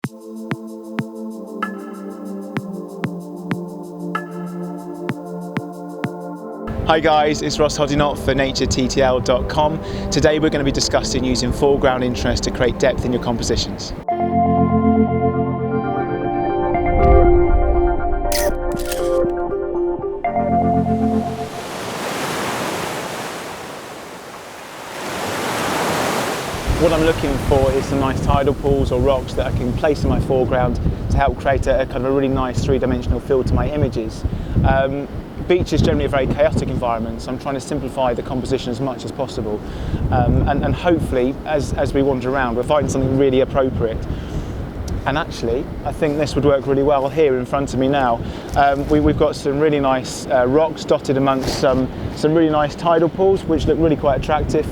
Hi guys, it's Ross Hoddinott for naturettl.com. Today we're going to be discussing using foreground interest to create depth in your compositions. What I'm looking for is some nice tidal pools or rocks that I can place in my foreground to help create a kind of a really nice three-dimensional feel to my images. Beach is generally a very chaotic environment, so I'm trying to simplify the composition as much as possible. And hopefully, as we wander around, we'll find something really appropriate. And actually, I think this would work really well here in front of me now. We've got some really nice rocks dotted amongst some really nice tidal pools, which look really quite attractive.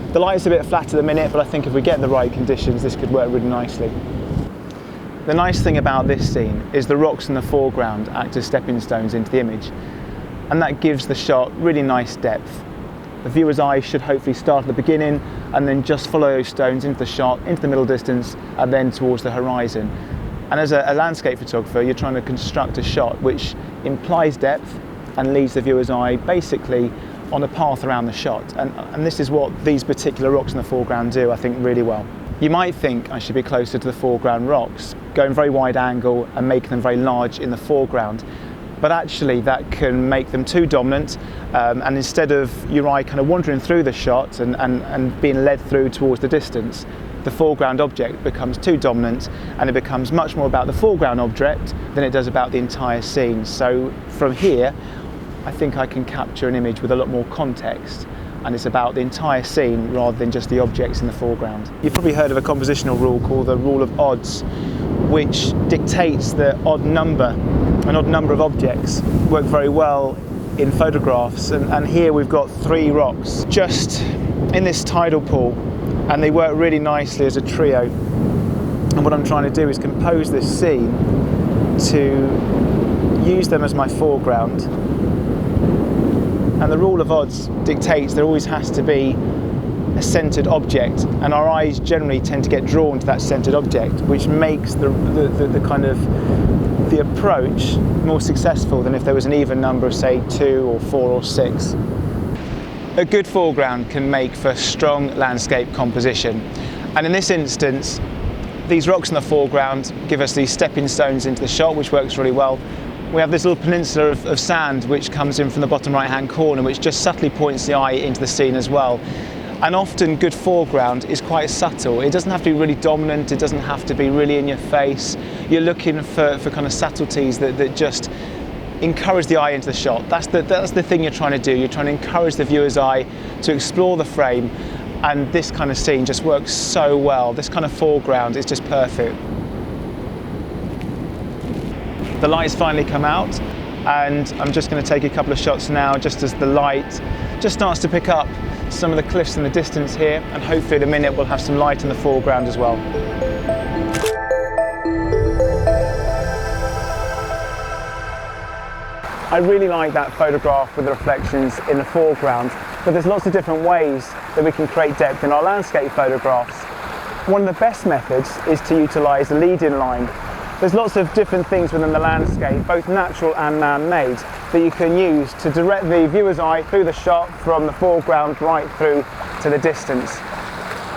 The light's a bit flat at the minute, but I think if we get the right conditions, this could work really nicely. The nice thing about this scene is the rocks in the foreground act as stepping stones into the image, and that gives the shot really nice depth. The viewer's eye should hopefully start at the beginning and then just follow those stones into the shot, into the middle distance, and then towards the horizon. And as a landscape photographer, you're trying to construct a shot which implies depth and leads the viewer's eye basically on a path around the shot. And this is what these particular rocks in the foreground do, I think, really well. You might think I should be closer to the foreground rocks, going very wide angle and making them very large in the foreground. But actually that can make them too dominant, and instead of your eye kind of wandering through the shot and being led through towards the distance, the foreground object becomes too dominant and it becomes much more about the foreground object than it does about the entire scene. So from here, I think I can capture an image with a lot more context, and it's about the entire scene rather than just the objects in the foreground. You've probably heard of a compositional rule called the rule of odds, which dictates that an odd number of objects work very well in photographs, and here we've got 3 rocks just in this tidal pool, and they work really nicely as a trio. And what I'm trying to do is compose this scene to use them as my foreground. And the rule of odds dictates there always has to be a centered object, and our eyes generally tend to get drawn to that centered object, which makes the kind of the approach more successful than if there was an even number of, say, 2 or 4 or 6. A good foreground can make for strong landscape composition, and in this instance these rocks in the foreground give us these stepping stones into the shot, which works really well. We have this little peninsula of sand which comes in from the bottom right hand corner, which just subtly points the eye into the scene as well. And often good foreground is quite subtle. It doesn't have to be really dominant, it doesn't have to be really in your face. You're looking for kind of subtleties that just encourage the eye into the shot. That's the thing you're trying to do. You're trying to encourage the viewer's eye to explore the frame, and this kind of scene just works so well. This kind of foreground is just perfect. The light's finally come out, and I'm just going to take a couple of shots now just as the light just starts to pick up some of the cliffs in the distance here, and hopefully in a minute we'll have some light in the foreground as well. I really like that photograph with the reflections in the foreground, but there's lots of different ways that we can create depth in our landscape photographs. One of the best methods is to utilise the lead-in line. There's lots of different things within the landscape, both natural and man-made, that you can use to direct the viewer's eye through the shot from the foreground right through to the distance.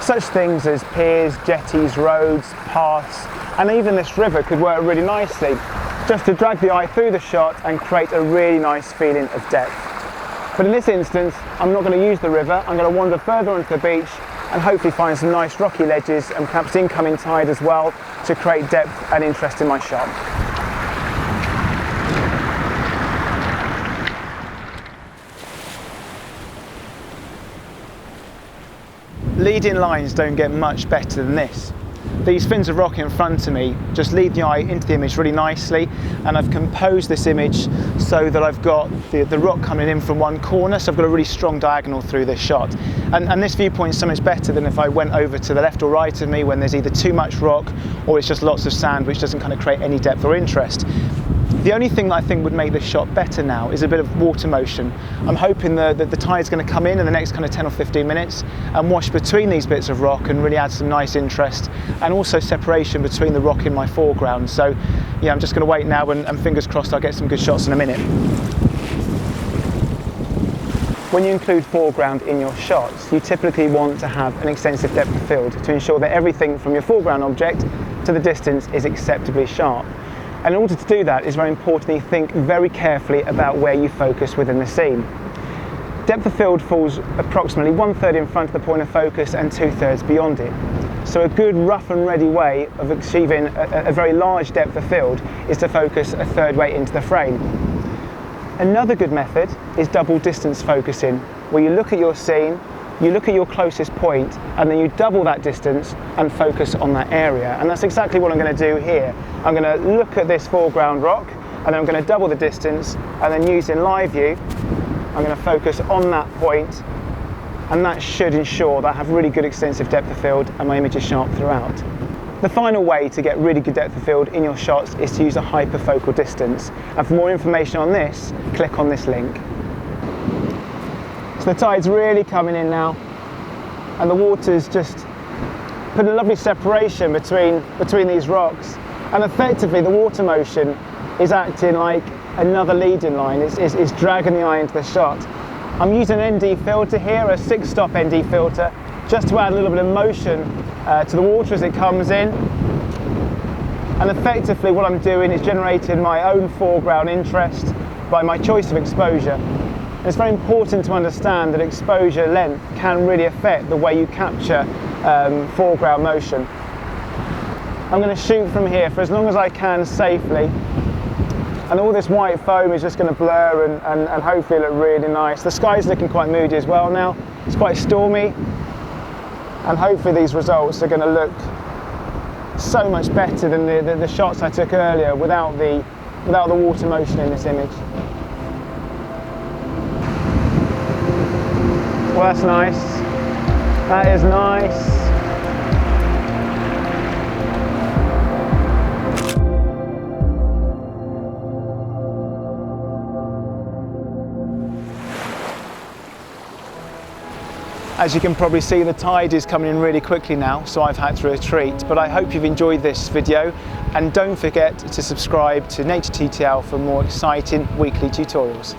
Such things as piers, jetties, roads, paths, and even this river could work really nicely, just to drag the eye through the shot and create a really nice feeling of depth. But in this instance, I'm not going to use the river. I'm going to wander further onto the beach and hopefully find some nice rocky ledges and perhaps incoming tide as well to create depth and interest in my shot. Lead-in lines don't get much better than this. These fins of rock in front of me just lead the eye into the image really nicely, and I've composed this image so that I've got the rock coming in from one corner, so I've got a really strong diagonal through this shot. And this viewpoint is so much better than if I went over to the left or right of me when there's either too much rock or it's just lots of sand, which doesn't kind of create any depth or interest. The only thing that I think would make this shot better now is a bit of water motion. I'm hoping that the tide's going to come in the next kind of 10 or 15 minutes and wash between these bits of rock and really add some nice interest and also separation between the rock in my foreground. So yeah, I'm just going to wait now and fingers crossed I'll get some good shots in a minute. When you include foreground in your shots, you typically want to have an extensive depth of field to ensure that everything from your foreground object to the distance is acceptably sharp. And in order to do that, it's very important that you think very carefully about where you focus within the scene. Depth of field falls approximately 1/3 in front of the point of focus and 2/3 beyond it. So a good rough and ready way of achieving a very large depth of field is to focus a third way into the frame. Another good method is double distance focusing, where you look at your scene, you look at your closest point, and then you double that distance and focus on that area. And that's exactly what I'm going to do here. I'm going to look at this foreground rock, and then I'm going to double the distance, and then using live view, I'm going to focus on that point, and that should ensure that I have really good extensive depth of field and my image is sharp throughout. The final way to get really good depth of field in your shots is to use a hyperfocal distance. And for more information on this, click on this link. So the tide's really coming in now, and the water's just put a lovely separation between these rocks. And effectively the water motion is acting like another leading line. It's dragging the eye into the shot. I'm using an ND filter here, a 6-stop ND filter, just to add a little bit of motion to the water as it comes in. And effectively what I'm doing is generating my own foreground interest by my choice of exposure. And it's very important to understand that exposure length can really affect the way you capture foreground motion. I'm going to shoot from here for as long as I can safely. And all this white foam is just going to blur and hopefully look really nice. The sky's looking quite moody as well now. It's quite stormy. And hopefully these results are going to look so much better than the shots I took earlier without the water motion in this image. Well, that's nice. That is nice. As you can probably see, the tide is coming in really quickly now, so I've had to retreat. But I hope you've enjoyed this video, and don't forget to subscribe to Nature TTL for more exciting weekly tutorials.